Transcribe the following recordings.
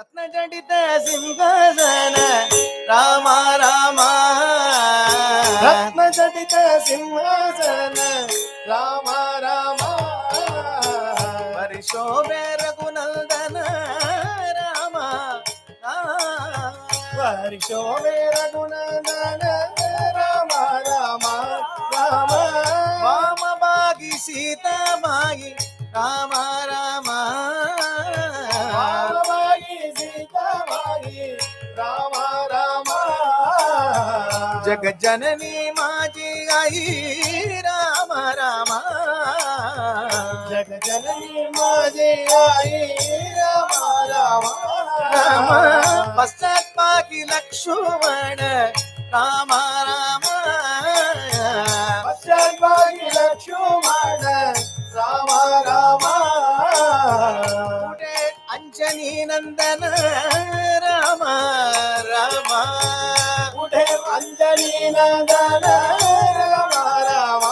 రత్నజడిత సింహాసన రామ రామ రత్నజడిత సింహాసన రామ రామ పరిశోభే రఘునందన రామ పరిశోభే రఘునందన రామ రామ రామ వామ బాగి సీత బాగి రామ రామ రామాయి సీతామాయి రామ రామ జగజ్జనని మాజీ आई రామ రామ జగజనని మాజీ आई రామ రామ రామ పశ్చాత్పాకి లక్ష్మణ రామ రామ పశ్చాత్పాకి లక్ష్మణ రామ రామ అంజనీ నందన రామ రామ ఉడే అంజనీ నందన రామ రామ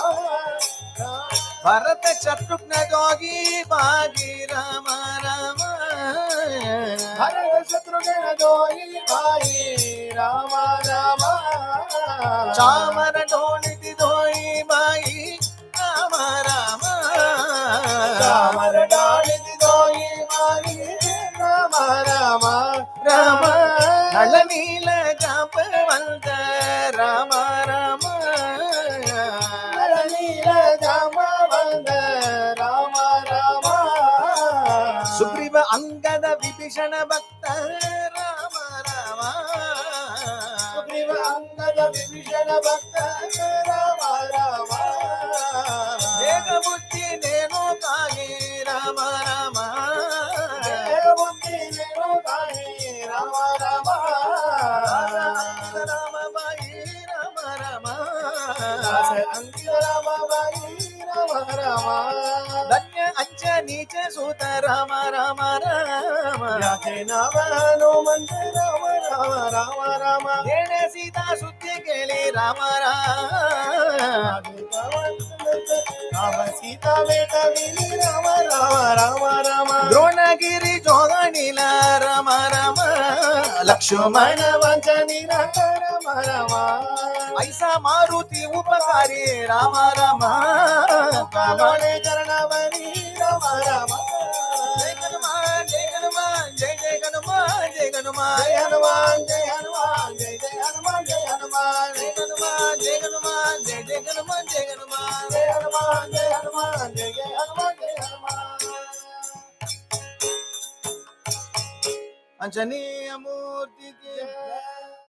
భరత శత్రుఘ్న జోగి భాగి రామ రామ భరత శత్రుఘ్న జోగి భాగి రామ రామ చామర ఢోణితి ధోయి బాయి రామ రామ చామర ఢోణితి ధోయి బాయి రామ రామ రామ నళనీల జాపవంత రామ రామ నళనీల జాపవంత రామ రామ సుగ్రీవ అంగద విభీషణ భక్త రామ రామ సుగ్రీవ అంగద విభీషణ భక్త రామ రామ ఏకబుద్ధి నేను కాగి రామ రామ బుద్ధి నేను కాగి రామ రామ రామ బాయి రామ రామ అంకిత రామ బాయి రామ రామ ధన్య అంచ నీచ సూత రామ రామ రామ హనుమంత రామ రామ రామ రామ ఏడే సీతా శుద్ధి కేಳಿ రామ రామ రామ సీతా వేట విని రామ రామ రామ రామ ద్రోణగిరి జోగణిల రామ రామ లక్ష్మణ వంచని రామ రామ ఐసా మారుతి ఉపకారి రామ రామ కామణే చరణవని రామ రామ జయ హనుమాన్ జయ హనుమాన్ జయ జయ హనుమాన్ జయ హనుమాన్ జయ హనుమాన్ జయ హనుమాన్ జయ జయ హనుమాన్ జయ హనుమాన్ జయ హనుమాన్ జయ హనుమాన్ జయ జయ హనుమాన్ జయ హనుమాన్ జయ హనుమాన్ జయ హనుమాన్ జయ జయ హనుమాన్ జయ హనుమాన్ అంజనీయ మూర్తికి